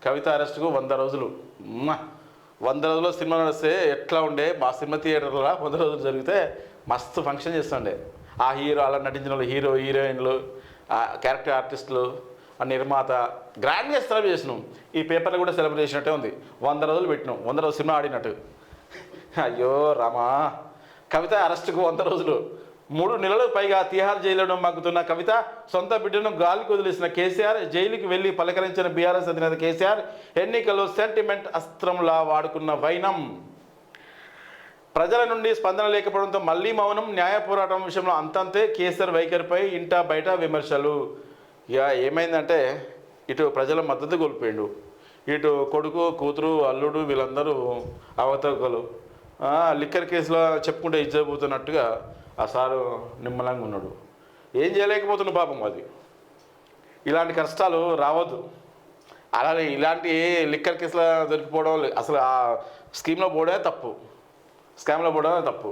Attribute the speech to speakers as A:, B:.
A: కవిత అరెస్టుకు 100 రోజులు. 100 రోజుల్లో సినిమా నడిస్తే ఎట్లా ఉండే, మా సినిమా థియేటర్లో 100 రోజులు జరిగితే మస్తు ఫంక్షన్ చేస్తుండే. ఆ హీరో, అలా నటించిన వాళ్ళు, హీరో హీరోయిన్లు, క్యారెక్టర్ ఆర్టిస్టులు, ఆ నిర్మాత గ్రాండ్గా సెలబ్రేట్ చేసినాం. ఈ పేపర్లో కూడా సెలబ్రేట్ చేసినట్టే ఉంది. 100 రోజులు పెట్టినాం, 100 రోజులు సినిమా ఆడినట్టు. అయ్యో రామా, కవిత అరెస్టుకు 100 రోజులు. 3 నెలలకు పైగా తిహార్ జైలులో మగ్గుతున్న కవిత సొంత బిడ్డను గాలికి వదిలేసిన కేసీఆర్, జైలుకి వెళ్లి పలకరించిన బీఆర్ఎస్ అధినేత కేసీఆర్ ఎన్నికల్లో సెంటిమెంట్ అస్త్రంలా వాడుకున్న వైనం. ప్రజల నుండి స్పందన లేకపోవడంతో మళ్లీ మౌనం. న్యాయ పోరాటం విషయంలో అంతంతే. కేసీఆర్ వైఖరిపై ఇంటా బయట విమర్శలు. ఇక ఏమైందంటే ఇటు ప్రజల మద్దతు కోల్పోయిండు, ఇటు కొడుకు కూతురు అల్లుడు వీళ్ళందరూ అవతవకలు. లిక్కర్ కేసులో చెప్పుకుంటే ఇజ్జపోతున్నట్టుగా ఆ సారు నిమ్మలంగా ఉన్నాడు. ఏం చేయలేకపోతున్నాడు పాపం. అది ఇలాంటి కష్టాలు రావద్దు. అలానే ఇలాంటి లిక్కర్ కేసులో దొరికిపోవడం, అసలు ఆ స్కీమ్లో పోవడమే తప్పు, స్కామ్లో పోవడమే తప్పు.